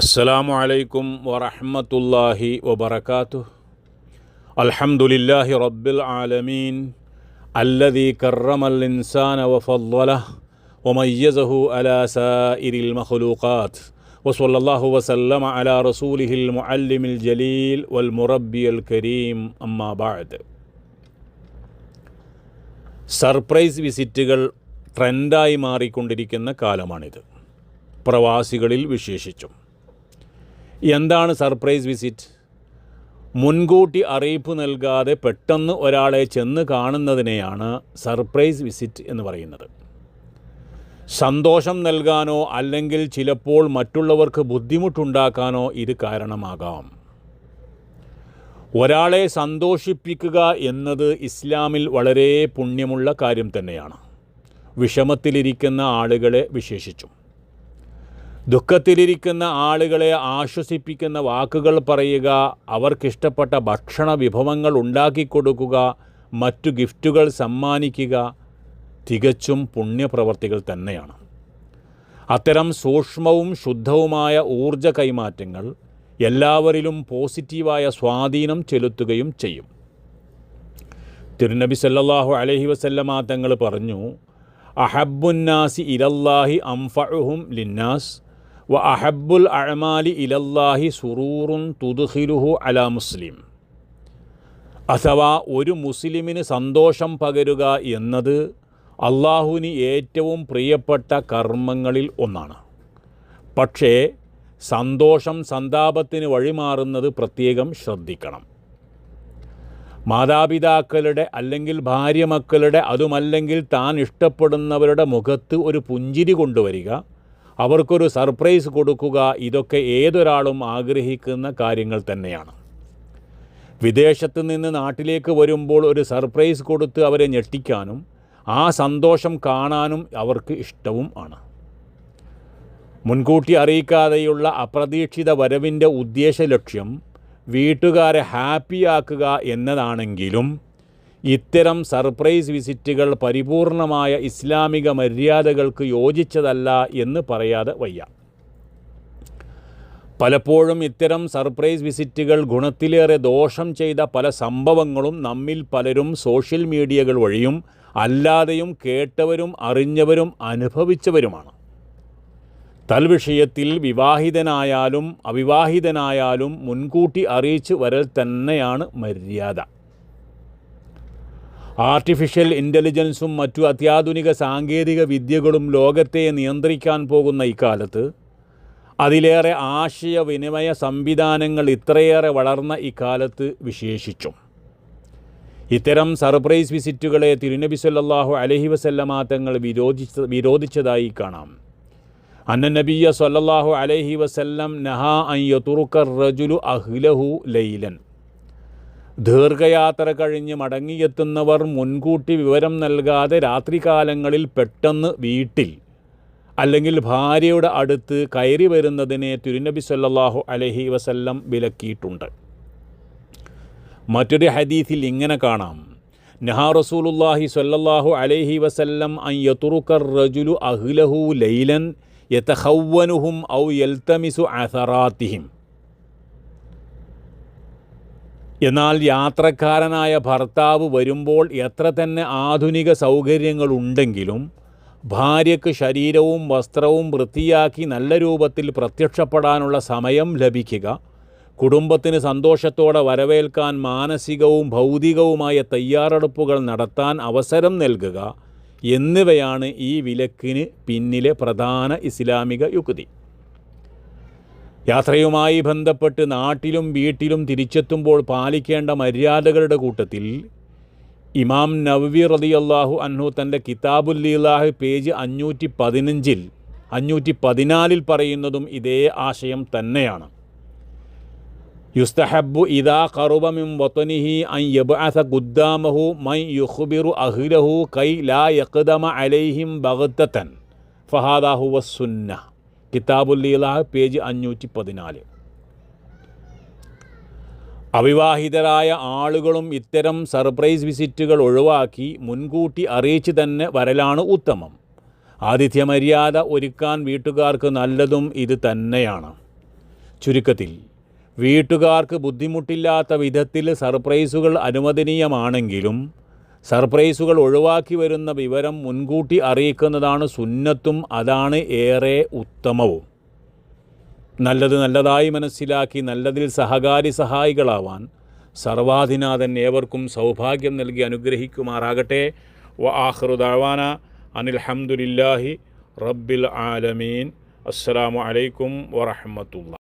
അസ്സലാമു അലൈക്കും വറഹ്മത്തുള്ളാഹി വബറകാതുഹു. അൽഹംദുലില്ലാഹി റബ്ബിൽ ആലമീൻ അല്ലദീ കറമൽ ഇൻസാന വഫദ്ദലഹു വമയ്യസഹു അലാ സായിരിൽ മഖ്ലൂഖാത്ത് വസല്ലല്ലാഹു വസല്ലമ അലാ റസൂലിഹിൽ മുഅല്ലിമിൽ ജലീൽ വൽ മുറബ്ബിയൽ കരീം. അമ്മാ ബഅദ്. സർപ്രൈസ് വിസിറ്റുകൾ ട്രെൻഡായി മാറിക്കൊണ്ടിരിക്കുന്ന കാലമാണിത്, പ്രവാസികളിൽ വിശേഷിച്ചും. എന്താണ് സർപ്രൈസ് വിസിറ്റ്? മുൻകൂട്ടി അറിയിപ്പ് നൽകാതെ പെട്ടെന്ന് ഒരാളെ ചെന്ന് കാണുന്നതിനെയാണ് സർപ്രൈസ് വിസിറ്റ് എന്ന് പറയുന്നത്. സന്തോഷം നൽകാനോ അല്ലെങ്കിൽ ചിലപ്പോൾ മറ്റുള്ളവർക്ക് ബുദ്ധിമുട്ടുണ്ടാക്കാനോ ഇത് കാരണമാകാം. ഒരാളെ സന്തോഷിപ്പിക്കുക എന്നത് ഇസ്ലാമിൽ വളരെ പുണ്യമുള്ള കാര്യം തന്നെയാണ്, വിഷമത്തിലിരിക്കുന്ന ആളുകളെ വിശേഷിച്ചും. ദുഃഖത്തിലിരിക്കുന്ന ആളുകളെ ആശ്വസിപ്പിക്കുന്ന വാക്കുകൾ പറയുക, അവർക്കിഷ്ടപ്പെട്ട ഭക്ഷണ വിഭവങ്ങൾ ഉണ്ടാക്കിക്കൊടുക്കുക, മറ്റു ഗിഫ്റ്റുകൾ സമ്മാനിക്കുക തികച്ചും പുണ്യപ്രവർത്തികൾ തന്നെയാണ്. അത്തരം സൂക്ഷ്മവും ശുദ്ധവുമായ ഊർജ കൈമാറ്റങ്ങൾ എല്ലാവരിലും പോസിറ്റീവായ സ്വാധീനം ചെലുത്തുകയും ചെയ്യും. തിരുനബി സല്ലല്ലാഹു അലൈഹി വസല്ലമ തങ്ങൾ പറഞ്ഞു, അഹബ്ബുന്നാസി ഇലല്ലാഹി അംഫഉഹും ലിന്നാസ് വ അഹബ്ബുൽ അഅമാലി ഇലല്ലാഹി സുറൂറുൻ തുദ്ഖിലുഹു അലാ മുസ്ലിം. അഥവാ ഒരു മുസ്ലിമിന് സന്തോഷം പകരുക എന്നത് അള്ളാഹുവിന് ഏറ്റവും പ്രിയപ്പെട്ട കർമ്മങ്ങളിൽ ഒന്നാണ്. പക്ഷേ സന്തോഷം സന്താപത്തിന് വഴിമാറുന്നത് പ്രത്യേകം ശ്രദ്ധിക്കണം. മാതാപിതാക്കളുടെ അല്ലെങ്കിൽ ഭാര്യ മക്കളുടെ, അതുമല്ലെങ്കിൽ താൻ ഇഷ്ടപ്പെടുന്നവരുടെ മുഖത്ത് ഒരു പുഞ്ചിരി കൊണ്ടുവരിക, അവർക്കൊരു സർപ്രൈസ് കൊടുക്കുക, ഇതൊക്കെ ഏതൊരാളും ആഗ്രഹിക്കുന്ന കാര്യങ്ങൾ തന്നെയാണ്. വിദേശത്ത് നിന്ന് നാട്ടിലേക്ക് വരുമ്പോൾ ഒരു സർപ്രൈസ് കൊടുത്ത് അവരെ ഞെട്ടിക്കാനും ആ സന്തോഷം കാണാനും അവർക്ക് ഇഷ്ടവും ആണ്. മുൻകൂട്ടി അറിയിക്കാതെയുള്ള അപ്രതീക്ഷിത വരവിൻ്റെ ഉദ്ദേശ ലക്ഷ്യം വീട്ടുകാരെ ഹാപ്പിയാക്കുക എന്നതാണെങ്കിലും ഇത്തരം സർപ്രൈസ് വിസിറ്റുകൾ പരിപൂർണമായ ഇസ്ലാമിക മര്യാദകൾക്ക് യോജിച്ചതല്ല എന്ന് പറയാതെ വയ്യ. പലപ്പോഴും ഇത്തരം സർപ്രൈസ് വിസിറ്റുകൾ ഗുണത്തിലേറെ ദോഷം ചെയ്ത പല സംഭവങ്ങളും നമ്മിൽ പലരും സോഷ്യൽ മീഡിയകൾ വഴിയും അല്ലാതെയും കേട്ടവരും അറിഞ്ഞവരും അനുഭവിച്ചവരുമാണ്. തൽവിഷയത്തിൽ വിവാഹിതനായാലും അവിവാഹിതനായാലും മുൻകൂട്ടി അറിയിച്ച് വരൽ തന്നെയാണ് മര്യാദ. ആർട്ടിഫിഷ്യൽ ഇൻ്റലിജൻസും മറ്റു അത്യാധുനിക സാങ്കേതിക വിദ്യകളും ലോകത്തെ നിയന്ത്രിക്കാൻ പോകുന്ന ഇക്കാലത്ത്, അതിലേറെ ആശയവിനിമയ സംവിധാനങ്ങൾ ഇത്രയേറെ വളർന്ന ഇക്കാലത്ത് വിശേഷിച്ചും ഇത്തരം സർപ്രൈസ് വിസിറ്റുകളെ തിരുനബി സല്ലല്ലാഹു അലൈഹി വസല്ലമ തങ്ങൾ വിരോധിച്ചതായി കാണാം. അന്ന നബിയ സല്ലല്ലാഹു അലൈഹി വസല്ലം നഹാ അൻ യതുറുക റജുലു അഹ്ലഹു ലൈലൻ. ദീർഘയാത്ര കഴിഞ്ഞ് മടങ്ങിയെത്തുന്നവർ മുൻകൂട്ടി വിവരം നൽകാതെ രാത്രികാലങ്ങളിൽ പെട്ടെന്ന് വീട്ടിൽ അല്ലെങ്കിൽ ഭാര്യയുടെ അടുത്ത് കയറി വരുന്നതിനെ തിരുനബി സല്ലല്ലാഹു അലൈഹി വസല്ലം വിലക്കിയിട്ടുണ്ട്. മറ്റൊരു ഹദീസിൽ ഇങ്ങനെ കാണാം, നഹാ റസൂലുള്ളാഹി സ്വല്ലല്ലാഹു അലൈഹി വസല്ലം അൻ യതുറുക റജുലു അഹ്ലഹു ലൈലൻ യതഖവ്വനുഹും ഔ യൽതമിസു അഥറാത്തിഹിം. എന്നാൽ യാത്രക്കാരനായ ഭർത്താവ് വരുമ്പോൾ എത്ര തന്നെ ആധുനിക സൗകര്യങ്ങളുണ്ടെങ്കിലും ഭാര്യയ്ക്ക് ശരീരവും വസ്ത്രവും വൃത്തിയാക്കി നല്ല രൂപത്തിൽ പ്രത്യക്ഷപ്പെടാനുള്ള സമയം ലഭിക്കുക, കുടുംബത്തിന് സന്തോഷത്തോടെ വരവേൽക്കാൻ മാനസികവും ഭൗതികവുമായ തയ്യാറെടുപ്പുകൾ നടത്താൻ അവസരം നൽകുക എന്നിവയാണ് ഈ വിലക്കിന് പിന്നിലെ പ്രധാന ഇസ്ലാമിക യുക്തി. യാത്രയുമായി ബന്ധപ്പെട്ട് നാട്ടിലും വീട്ടിലും തിരിച്ചെത്തുമ്പോൾ പാലിക്കേണ്ട മര്യാദകളുടെ കൂട്ടത്തിൽ ഇമാം നവവി റളിയല്ലാഹു അൻഹു തൻ്റെ കിതാബുൽ ലീലാഹ് പേജ് 514 പറയുന്നതും ഇതേ ആശയം തന്നെയാണ്. യുസ്തഹബ്ബു ഇദാ ഖറുബ മിൻ വതനിഹി അൻ യബ്അസ ഖുദ്ദാമഹു മൻ യുഖ്ബിറു അഹ്ലഹു കൈ ലാ യഖ്ദമ അലൈഹിം ബഗ്തതൻ ഫഹാദാ ഹുവ സുന്നഹ്. കിതാബുൽ ലീലാഹ് പേജ് 514. അവിവാഹിതരായ ആളുകളും ഇത്തരം സർപ്രൈസ് വിസിറ്റുകൾ ഒഴിവാക്കി മുൻകൂട്ടി അറിയിച്ച് തന്നെ വരലാണ് ഉത്തമം. ആതിഥ്യമര്യാദ ഒരുക്കാൻ വീട്ടുകാർക്ക് നല്ലതും ഇത് തന്നെയാണ്. ചുരുക്കത്തിൽ വീട്ടുകാർക്ക് ബുദ്ധിമുട്ടില്ലാത്ത വിധത്തിൽ സർപ്രൈസുകൾ അനുവദനീയമാണെങ്കിലും സർപ്രൈസുകൾ ഒഴിവാക്കി വരുന്ന വിവരം മുൻകൂട്ടി അറിയിക്കുന്നതാണ് സുന്നത്തും, അതാണ് ഏറെ ഉത്തമവും. നല്ലത് നല്ലതായി മനസ്സിലാക്കി നല്ലതിൽ സഹായികളാവാൻ സർവാധിനാഥൻ ഏവർക്കും സൗഭാഗ്യം നൽകി അനുഗ്രഹിക്കുമാറാകട്ടെ. വ ആഖിറു ദഅവാന അനിൽ ഹംദുലില്ലാഹി റബ്ബിൽ ആലമീൻ. അസ്സലാമു അലൈക്കും വറഹ്മത്തുള്ളാഹി.